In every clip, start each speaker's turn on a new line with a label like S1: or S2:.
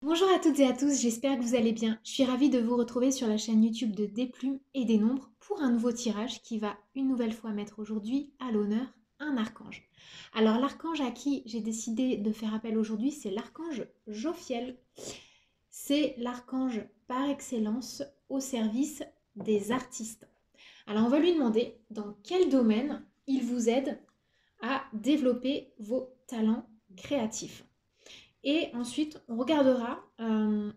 S1: Bonjour à toutes et à tous, j'espère que vous allez bien. Je suis ravie de vous retrouver sur la chaîne YouTube de Des Plumes et des Nombres pour un nouveau tirage qui va une nouvelle fois mettre aujourd'hui à l'honneur un archange. Alors l'archange à qui j'ai décidé de faire appel aujourd'hui, c'est l'archange Jophiel. C'est l'archange par excellence au service des artistes. Alors on va lui demander dans quel domaine il vous aide à développer vos talents créatifs. Et ensuite, on regardera,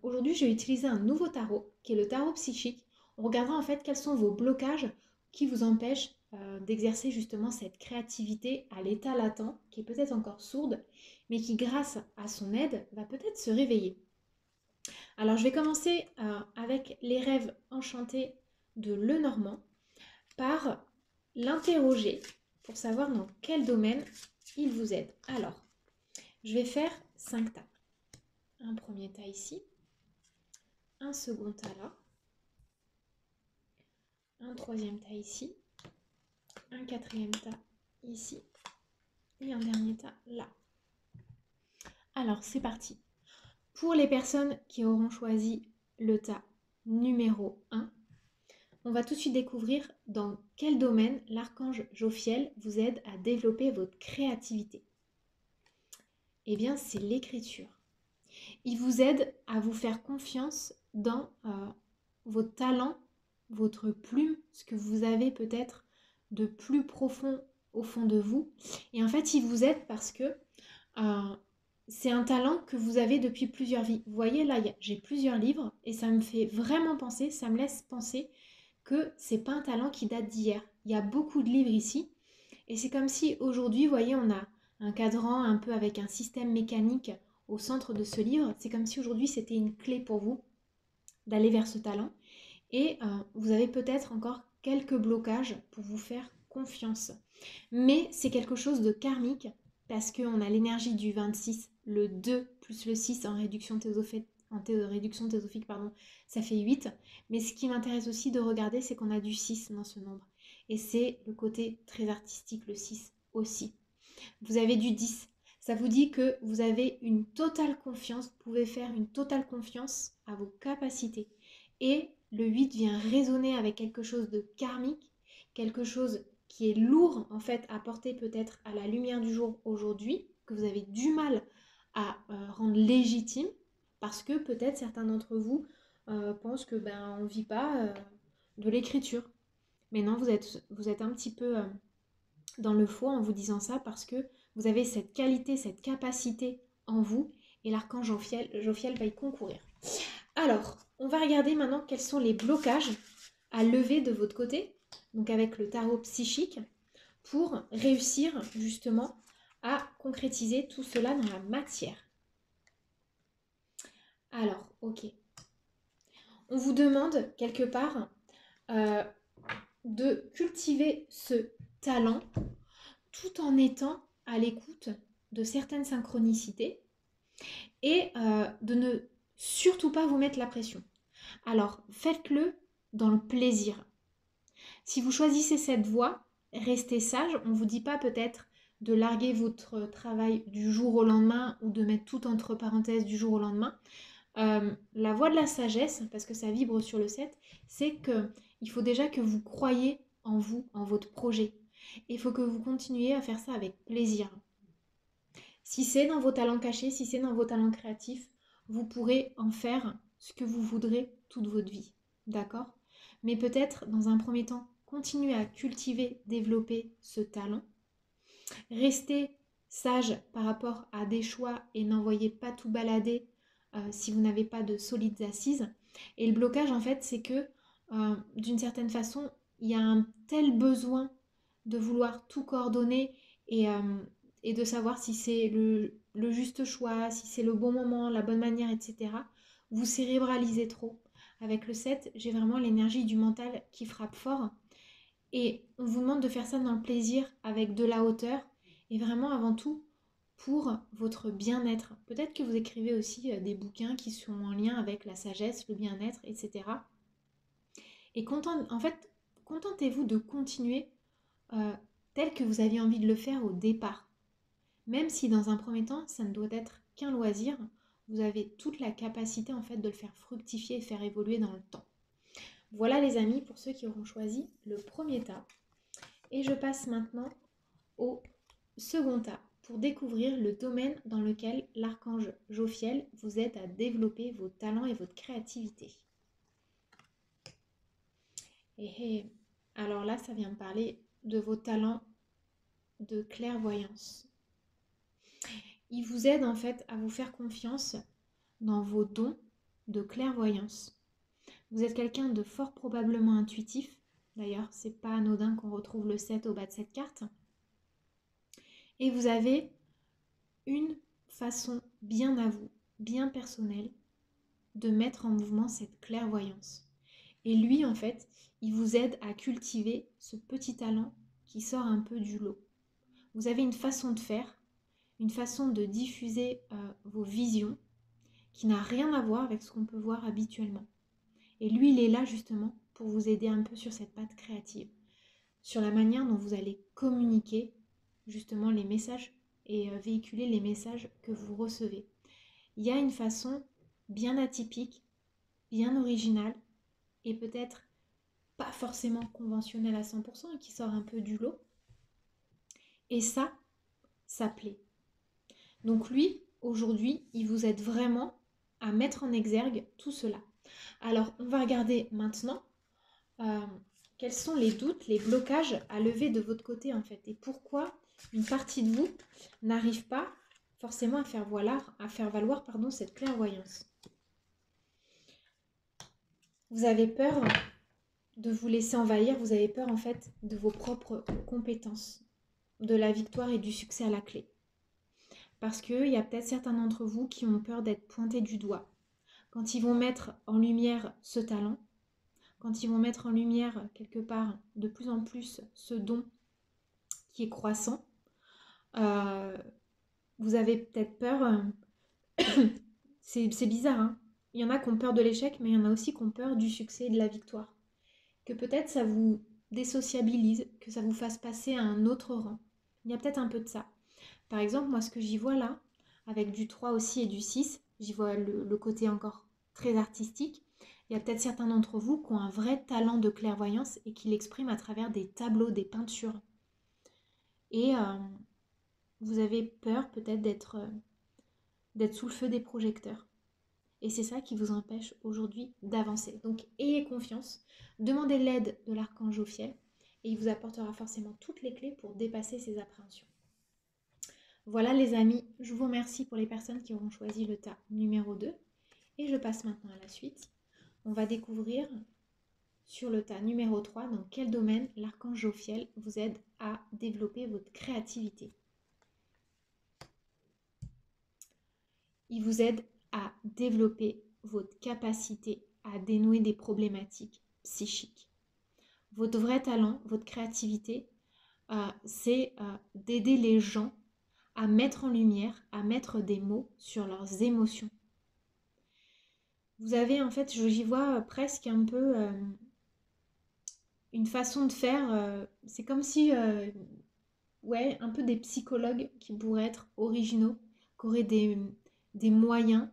S1: aujourd'hui j'ai utilisé un nouveau tarot, qui est le tarot psychique. On regardera en fait quels sont vos blocages qui vous empêchent d'exercer justement cette créativité à l'état latent, qui est peut-être encore sourde, mais qui grâce à son aide va peut-être se réveiller. Alors je vais commencer avec les rêves enchantés de Lenormand par l'interroger pour savoir dans quel domaine il vous aide. Alors, je vais faire 5 tas. Un premier tas ici, un second tas là, un troisième tas ici, un quatrième tas ici et un dernier tas là. Alors c'est parti. Pour les personnes qui auront choisi le tas numéro 1, on va tout de suite découvrir dans quel domaine l'archange Jophiel vous aide à développer votre créativité. Eh bien c'est l'écriture. Il vous aide à vous faire confiance dans vos talents, votre plume, ce que vous avez peut-être de plus profond au fond de vous. Et en fait, il vous aide parce que c'est un talent que vous avez depuis plusieurs vies. Vous voyez, là, j'ai plusieurs livres et ça me fait vraiment penser, ça me laisse penser que c'est pas un talent qui date d'hier. Il y a beaucoup de livres ici et c'est comme si aujourd'hui, vous voyez, on a un cadran un peu avec un système mécanique au centre de ce livre. C'est comme si aujourd'hui c'était une clé pour vous d'aller vers ce talent. Et vous avez peut-être encore quelques blocages pour vous faire confiance. Mais c'est quelque chose de karmique parce qu'on a l'énergie du 26, le 2 plus le 6 en réduction théosophique, pardon, ça fait 8. Mais ce qui m'intéresse aussi de regarder, c'est qu'on a du 6 dans ce nombre. Et c'est le côté très artistique, le 6 aussi. Vous avez du 10. Ça vous dit que vous avez une totale confiance, vous pouvez faire une totale confiance à vos capacités. Et le 8 vient résonner avec quelque chose de karmique, quelque chose qui est lourd en fait à porter peut-être à la lumière du jour aujourd'hui, que vous avez du mal à rendre légitime, parce que peut-être certains d'entre vous pensent que on ne vit pas de l'écriture. Mais non, vous êtes un petit peu dans le faux en vous disant ça parce que vous avez cette qualité, cette capacité en vous et l'archange Jophiel va y concourir. Alors, on va regarder maintenant quels sont les blocages à lever de votre côté, donc avec le tarot psychique, pour réussir justement à concrétiser tout cela dans la matière. Alors, ok. On vous demande quelque part de cultiver ce talent tout en étant à l'écoute de certaines synchronicités et de ne surtout pas vous mettre la pression. Alors, faites-le dans le plaisir. Si vous choisissez cette voie, restez sage. On ne vous dit pas peut-être de larguer votre travail du jour au lendemain ou de mettre tout entre parenthèses du jour au lendemain. La voie de la sagesse, parce que ça vibre sur le 7, c'est qu'il faut déjà que vous croyiez en vous, en votre projet. Il faut que vous continuiez à faire ça avec plaisir. Si c'est dans vos talents cachés, si c'est dans vos talents créatifs, vous pourrez en faire ce que vous voudrez toute votre vie. D'accord? Mais peut-être, dans un premier temps, continuez à cultiver, développer ce talent. Restez sage par rapport à des choix et n'envoyez pas tout balader si vous n'avez pas de solides assises. Et le blocage, en fait, c'est que d'une certaine façon, il y a un tel besoin de vouloir tout coordonner et de savoir si c'est le juste choix, si c'est le bon moment, la bonne manière, etc. Vous cérébralisez trop. Avec le 7, j'ai vraiment l'énergie du mental qui frappe fort. Et on vous demande de faire ça dans le plaisir, avec de la hauteur, et vraiment avant tout pour votre bien-être. Peut-être que vous écrivez aussi des bouquins qui sont en lien avec la sagesse, le bien-être, etc. Et en fait, contentez-vous de continuer tel que vous aviez envie de le faire au départ. Même si dans un premier temps, ça ne doit être qu'un loisir, vous avez toute la capacité en fait de le faire fructifier et faire évoluer dans le temps. Voilà les amis pour ceux qui auront choisi le premier tas. Et je passe maintenant au second tas pour découvrir le domaine dans lequel l'archange Jophiel vous aide à développer vos talents et votre créativité. Et alors là, ça vient me parler de vos talents de clairvoyance. Il vous aide en fait à vous faire confiance dans vos dons de clairvoyance. Vous êtes quelqu'un de fort probablement intuitif. D'ailleurs, c'est pas anodin qu'on retrouve le 7 au bas de cette carte. Et vous avez une façon bien à vous, bien personnelle, de mettre en mouvement cette clairvoyance. Et lui, en fait, il vous aide à cultiver ce petit talent qui sort un peu du lot. Vous avez une façon de faire, une façon de diffuser vos visions qui n'a rien à voir avec ce qu'on peut voir habituellement. Et lui, il est là justement pour vous aider un peu sur cette patte créative, sur la manière dont vous allez communiquer justement les messages et véhiculer les messages que vous recevez. Il y a une façon bien atypique, bien originale et peut-être pas forcément conventionnelle à 100% et qui sort un peu du lot. Et ça plaît. Donc lui, aujourd'hui, il vous aide vraiment à mettre en exergue tout cela. Alors, on va regarder maintenant quels sont les doutes, les blocages à lever de votre côté en fait. Et pourquoi une partie de vous n'arrive pas forcément à faire valoir cette clairvoyance. Vous avez peur de vous laisser envahir, vous avez peur en fait de vos propres compétences, de la victoire et du succès à la clé. Parce qu'il y a peut-être certains d'entre vous qui ont peur d'être pointés du doigt. Quand ils vont mettre en lumière ce talent, quand ils vont mettre en lumière quelque part de plus en plus ce don qui est croissant, vous avez peut-être peur, c'est bizarre, hein. Il y en a qui ont peur de l'échec, mais il y en a aussi qui ont peur du succès et de la victoire. Que peut-être ça vous désociabilise, que ça vous fasse passer à un autre rang. Il y a peut-être un peu de ça. Par exemple, moi ce que j'y vois là, avec du 3 aussi et du 6, j'y vois le côté encore très artistique. Il y a peut-être certains d'entre vous qui ont un vrai talent de clairvoyance et qui l'expriment à travers des tableaux, des peintures. Et vous avez peur peut-être d'être sous le feu des projecteurs. Et c'est ça qui vous empêche aujourd'hui d'avancer. Donc ayez confiance, demandez l'aide de l'archange Jophiel et il vous apportera forcément toutes les clés pour dépasser ces appréhensions. Voilà les amis, je vous remercie pour les personnes qui auront choisi le tas numéro 2. Et je passe maintenant à la suite. On va découvrir sur le tas numéro 3 dans quel domaine l'archange Jophiel vous aide à développer votre créativité. Il vous aide à développer votre capacité à dénouer des problématiques psychiques. Votre vrai talent, votre créativité, c'est d'aider les gens à mettre en lumière, à mettre des mots sur leurs émotions. Vous avez en fait, j'y vois presque un peu une façon de faire, c'est comme si, ouais, un peu des psychologues qui pourraient être originaux, qui auraient des moyens,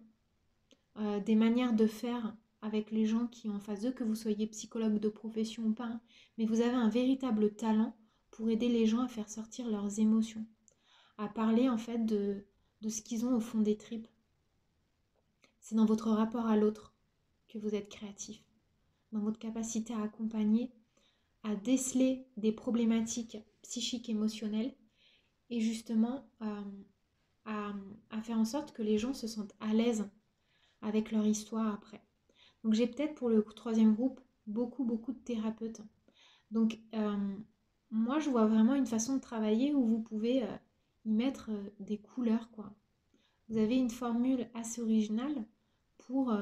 S1: des manières de faire avec les gens qui ont en face d'eux, que vous soyez psychologue de profession ou pas, hein, mais vous avez un véritable talent pour aider les gens à faire sortir leurs émotions, à parler en fait de ce qu'ils ont au fond des tripes. C'est dans votre rapport à l'autre que vous êtes créatif, dans votre capacité à accompagner, à déceler des problématiques psychiques, émotionnelles, et justement à faire en sorte que les gens se sentent à l'aise avec leur histoire après. Donc j'ai peut-être pour le troisième groupe beaucoup de thérapeutes. Donc moi je vois vraiment une façon de travailler où vous pouvez y mettre des couleurs, quoi. Vous avez une formule assez originale pour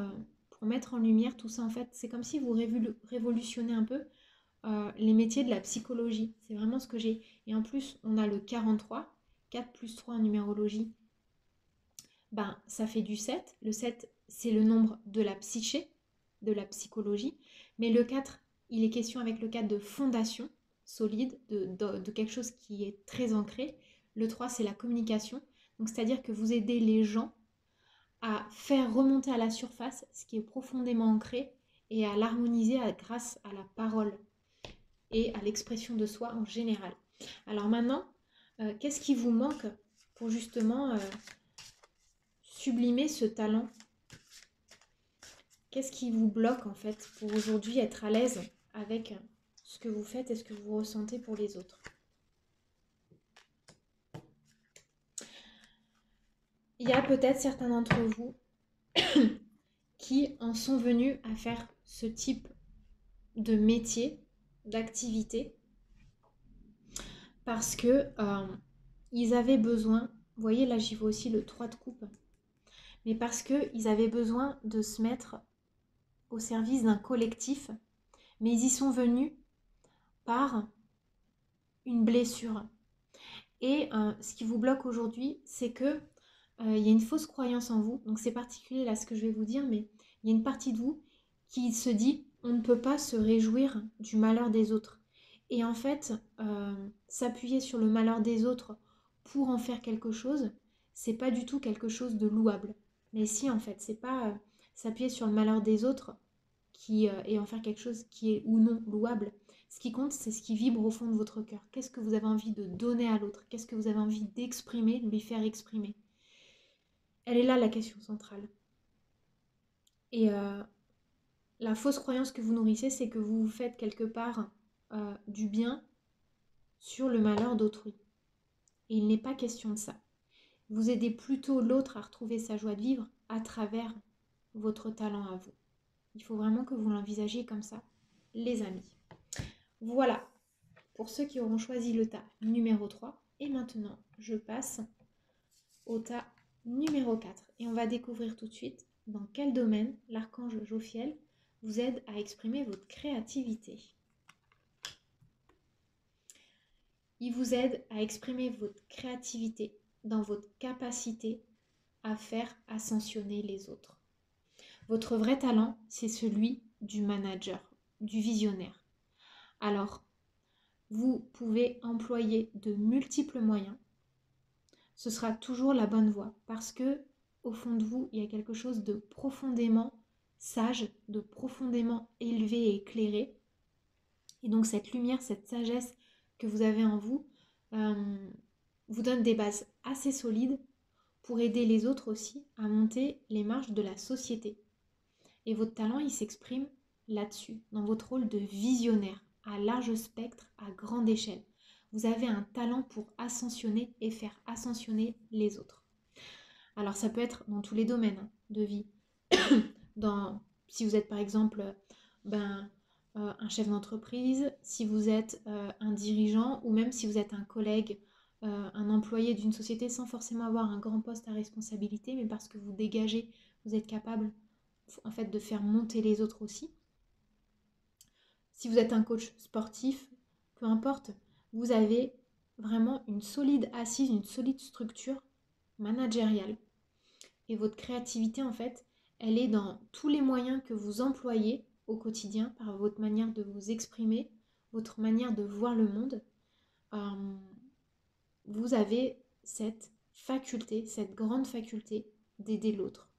S1: mettre en lumière tout ça. En fait, c'est comme si vous révolutionnez un peu les métiers de la psychologie. C'est vraiment ce que j'ai. Et en plus, on a le 43, 4 plus 3 en numérologie. Ben, ça fait du 7. Le 7, c'est le nombre de la psyché, de la psychologie. Mais le 4, il est question avec le 4 de fondation solide, de quelque chose qui est très ancré. Le 3, c'est la communication. Donc, c'est-à-dire que vous aidez les gens à faire remonter à la surface ce qui est profondément ancré et à l'harmoniser grâce à la parole et à l'expression de soi en général. Alors maintenant, qu'est-ce qui vous manque pour justement sublimer ce talent? Qu'est-ce qui vous bloque en fait pour aujourd'hui être à l'aise avec ce que vous faites et ce que vous ressentez pour les autres? Il y a peut-être certains d'entre vous qui en sont venus à faire ce type de métier, d'activité, parce que ils avaient besoin, vous voyez là j'y vois aussi le 3 de coupe, mais parce qu'ils avaient besoin de se mettre au service d'un collectif, mais ils y sont venus par une blessure. Et ce qui vous bloque aujourd'hui, c'est que il y a une fausse croyance en vous, donc c'est particulier là ce que je vais vous dire, mais il y a une partie de vous qui se dit on ne peut pas se réjouir du malheur des autres. Et en fait, s'appuyer sur le malheur des autres pour en faire quelque chose, c'est pas du tout quelque chose de louable. Mais si en fait, c'est pas s'appuyer sur le malheur des autres et en faire quelque chose qui est ou non louable. Ce qui compte, c'est ce qui vibre au fond de votre cœur. Qu'est-ce que vous avez envie de donner à l'autre? Qu'est-ce que vous avez envie d'exprimer, de lui faire exprimer? Elle est là la question centrale. Et la fausse croyance que vous nourrissez, c'est que vous vous faites quelque part du bien sur le malheur d'autrui. Et il n'est pas question de ça. Vous aidez plutôt l'autre à retrouver sa joie de vivre à travers votre talent à vous. Il faut vraiment que vous l'envisagiez comme ça, les amis. Voilà, pour ceux qui auront choisi le tas numéro 3. Et maintenant, je passe au tas numéro 4. Et on va découvrir tout de suite dans quel domaine l'archange Jophiel vous aide à exprimer votre créativité. Il vous aide à exprimer votre créativité dans votre capacité à faire ascensionner les autres. Votre vrai talent, c'est celui du manager, du visionnaire. Alors, vous pouvez employer de multiples moyens. Ce sera toujours la bonne voie parce que, au fond de vous, il y a quelque chose de profondément sage, de profondément élevé et éclairé. Et donc, cette lumière, cette sagesse que vous avez en vous, vous donne des bases assez solides pour aider les autres aussi à monter les marches de la société. Et votre talent, il s'exprime là-dessus, dans votre rôle de visionnaire, à large spectre, à grande échelle. Vous avez un talent pour ascensionner et faire ascensionner les autres. Alors ça peut être dans tous les domaines de vie. Si vous êtes par exemple un chef d'entreprise, si vous êtes un dirigeant ou même si vous êtes un collègue, un employé d'une société sans forcément avoir un grand poste à responsabilité, mais parce que vous dégagez, vous êtes capable en fait de faire monter les autres aussi. Si vous êtes un coach sportif, peu importe, vous avez vraiment une solide assise, une solide structure managériale. Et votre créativité, en fait, elle est dans tous les moyens que vous employez au quotidien, par votre manière de vous exprimer, votre manière de voir le monde. Vous avez cette faculté, cette grande faculté d'aider l'autre.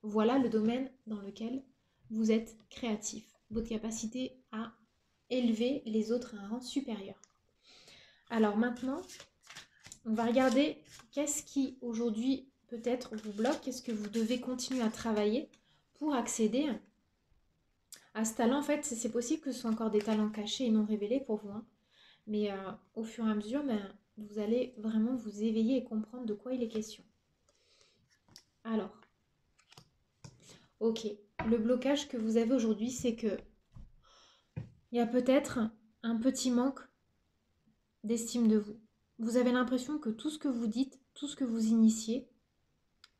S1: Voilà le domaine dans lequel vous êtes créatif, votre capacité à élever les autres à un rang supérieur. Alors maintenant, on va regarder qu'est-ce qui aujourd'hui peut-être vous bloque, qu'est-ce que vous devez continuer à travailler pour accéder à ce talent. En fait, c'est possible que ce soit encore des talents cachés et non révélés pour vous, hein. Mais au fur et à mesure, vous allez vraiment vous éveiller et comprendre de quoi il est question. Alors, ok, le blocage que vous avez aujourd'hui, c'est que il y a peut-être un petit manque d'estime de vous. Vous avez l'impression que tout ce que vous dites, tout ce que vous initiez,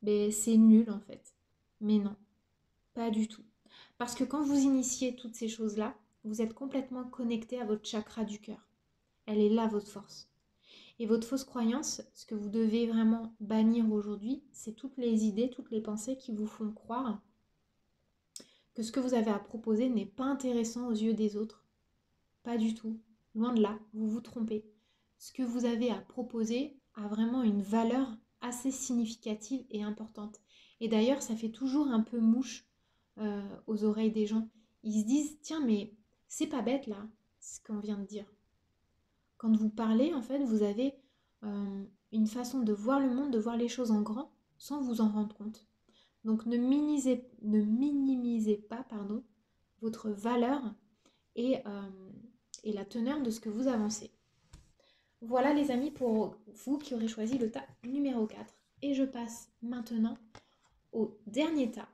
S1: c'est nul en fait. Mais non, pas du tout. Parce que quand vous initiez toutes ces choses-là, vous êtes complètement connecté à votre chakra du cœur. Elle est là, votre force. Et votre fausse croyance, ce que vous devez vraiment bannir aujourd'hui, c'est toutes les idées, toutes les pensées qui vous font croire que ce que vous avez à proposer n'est pas intéressant aux yeux des autres. Pas du tout. Loin de là, vous vous trompez. Ce que vous avez à proposer a vraiment une valeur assez significative et importante. Et d'ailleurs, ça fait toujours un peu mouche aux oreilles des gens. Ils se disent, tiens, mais c'est pas bête là, ce qu'on vient de dire. Quand vous parlez, en fait, vous avez une façon de voir le monde, de voir les choses en grand, sans vous en rendre compte. Donc ne minimisez pas votre valeur et la teneur de ce que vous avancez. Voilà les amis pour vous qui aurez choisi le tas numéro 4. Et je passe maintenant au dernier tas.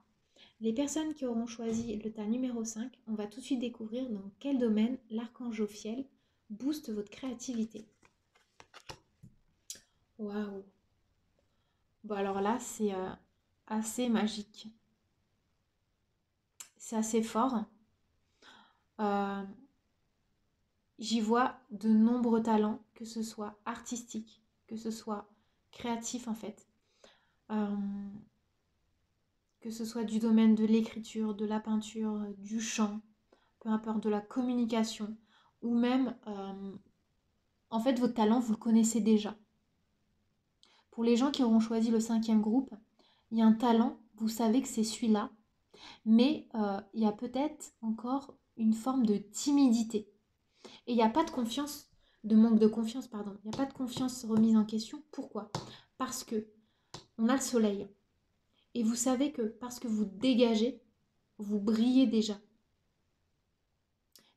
S1: Les personnes qui auront choisi le tas numéro 5, on va tout de suite découvrir dans quel domaine l'archange Jophiel booste votre créativité. Waouh! Bon alors là, c'est assez magique. C'est assez fort. J'y vois de nombreux talents, que ce soit artistique, que ce soit créatif en fait, que ce soit du domaine de l'écriture, de la peinture, du chant, peu importe, de la communication, ou même, en fait, votre talent, vous le connaissez déjà. Pour les gens qui auront choisi le 5e groupe, il y a un talent, vous savez que c'est celui-là, mais il y a peut-être encore une forme de timidité. Et il n'y a pas de confiance, de manque de confiance, pardon. Il n'y a pas de confiance remise en question. Pourquoi? Parce que on a le soleil. Et vous savez que parce que vous dégagez, vous brillez déjà.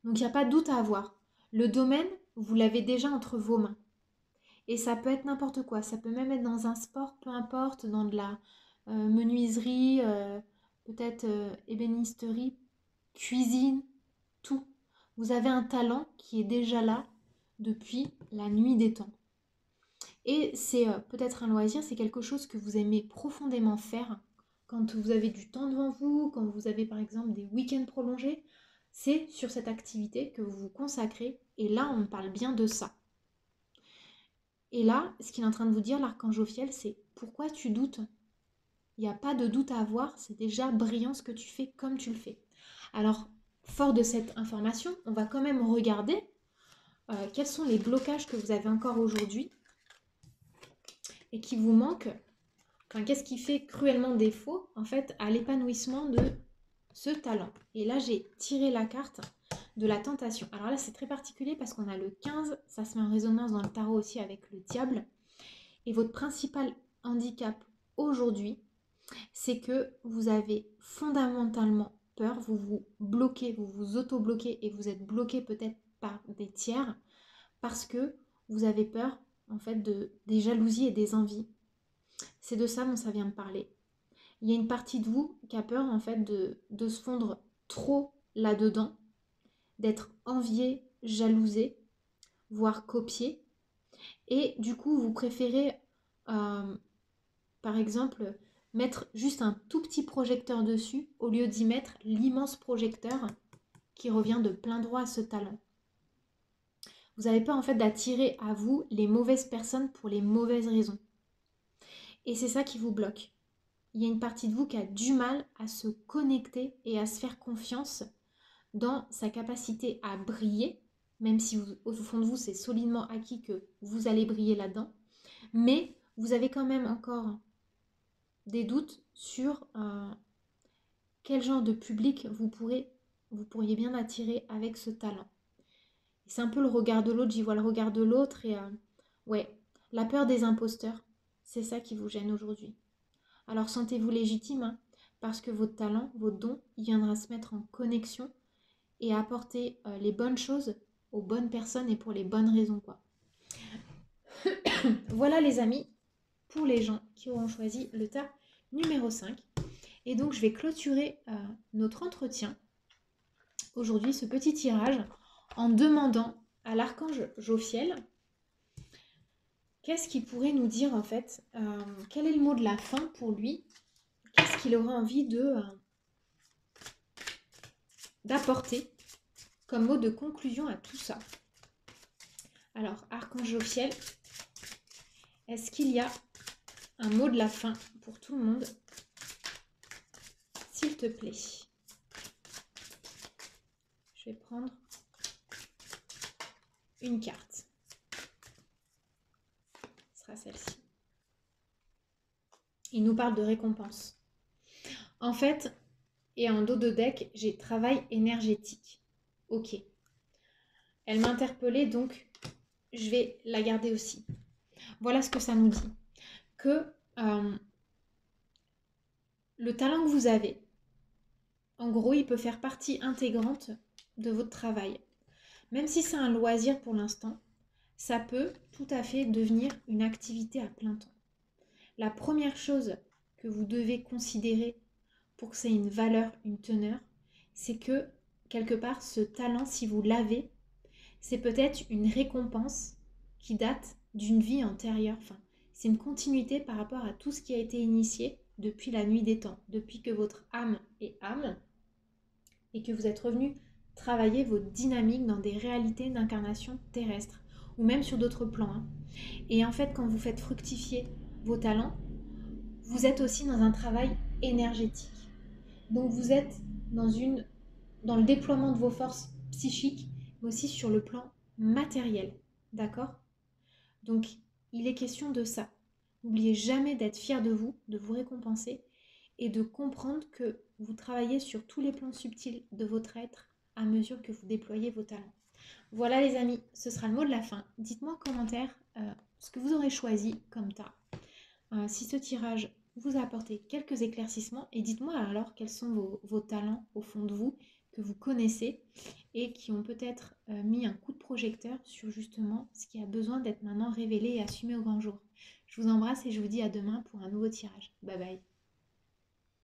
S1: Donc il n'y a pas de doute à avoir. Le domaine, vous l'avez déjà entre vos mains. Et ça peut être n'importe quoi. Ça peut même être dans un sport, peu importe, dans de la menuiserie, peut-être ébénisterie, cuisine, tout. Vous avez un talent qui est déjà là depuis la nuit des temps. Et c'est peut-être un loisir, c'est quelque chose que vous aimez profondément faire quand vous avez du temps devant vous, quand vous avez par exemple des week-ends prolongés. C'est sur cette activité que vous vous consacrez. Et là, on parle bien de ça. Et là, ce qu'il est en train de vous dire, l'archange Jophiel, c'est pourquoi tu doutes? Il n'y a pas de doute à avoir, c'est déjà brillant ce que tu fais comme tu le fais. Alors, fort de cette information, on va quand même regarder quels sont les blocages que vous avez encore aujourd'hui et qui vous manquent. Enfin, qu'est-ce qui fait cruellement défaut, en fait, à l'épanouissement de ce talent. Et là, j'ai tiré la carte de la tentation. Alors là, c'est très particulier parce qu'on a le 15, ça se met en résonance dans le tarot aussi avec le diable. Et votre principal handicap aujourd'hui, c'est que vous avez fondamentalement peur, vous vous bloquez, vous vous auto-bloquez et vous êtes bloqué peut-être par des tiers parce que vous avez peur en fait des jalousies et des envies. C'est de ça dont ça vient me parler. Il y a une partie de vous qui a peur en fait de se fondre trop là-dedans, d'être envié, jalousé, voire copié. Et du coup, vous préférez, par exemple, mettre juste un tout petit projecteur dessus au lieu d'y mettre l'immense projecteur qui revient de plein droit à ce talent. Vous avez peur en fait d'attirer à vous les mauvaises personnes pour les mauvaises raisons. Et c'est ça qui vous bloque. Il y a une partie de vous qui a du mal à se connecter et à se faire confiance dans sa capacité à briller, même si au fond de vous, c'est solidement acquis que vous allez briller là-dedans. Mais vous avez quand même encore des doutes sur quel genre de public vous pourriez bien attirer avec ce talent. C'est un peu le regard de l'autre, j'y vois le regard de l'autre et ouais, la peur des imposteurs, c'est ça qui vous gêne aujourd'hui. Alors sentez-vous légitime, hein, parce que votre talent, votre don, il viendra se mettre en connexion et apporter les bonnes choses aux bonnes personnes et pour les bonnes raisons, quoi. Voilà les amis, pour les gens qui auront choisi le tas numéro 5. Et donc je vais clôturer notre entretien aujourd'hui, ce petit tirage, en demandant à l'archange Jophiel qu'est-ce qu'il pourrait nous dire en fait, quel est le mot de la fin pour lui, qu'est-ce qu'il aura envie d'apporter comme mot de conclusion à tout ça. Alors, archange Jophiel, est-ce qu'il y a un mot de la fin pour tout le monde, s'il te plaît? Je vais prendre une carte. Ce sera celle-ci. Il nous parle de récompense. En fait, et en dos de deck, j'ai travail énergétique. Ok. Elle m'interpellait, donc je vais la garder aussi. Voilà ce que ça nous dit. Que le talent que vous avez, en gros, il peut faire partie intégrante de votre travail. Même si c'est un loisir pour l'instant, ça peut tout à fait devenir une activité à plein temps. La première chose que vous devez considérer pour que ça ait une valeur, une teneur, c'est que quelque part, ce talent, si vous l'avez, c'est peut-être une récompense qui date d'une vie antérieure. Enfin, c'est une continuité par rapport à tout ce qui a été initié depuis la nuit des temps, depuis que votre âme est âme et que vous êtes revenu travailler votre dynamique dans des réalités d'incarnation terrestre ou même sur d'autres plans. Hein. Et en fait, quand vous faites fructifier vos talents, vous êtes aussi dans un travail énergétique. Donc vous êtes dans le déploiement de vos forces psychiques, mais aussi sur le plan matériel. D'accord? Donc il est question de ça. N'oubliez jamais d'être fier de vous récompenser et de comprendre que vous travaillez sur tous les plans subtils de votre être à mesure que vous déployez vos talents. Voilà les amis, ce sera le mot de la fin. Dites-moi en commentaire ce que vous aurez choisi comme tas. Si ce tirage vous a apporté quelques éclaircissements et dites-moi alors quels sont vos talents au fond de vous que vous connaissez et qui ont peut-être mis un coup de projecteur sur justement ce qui a besoin d'être maintenant révélé et assumé au grand jour. Je vous embrasse et je vous dis à demain pour un nouveau tirage. Bye bye.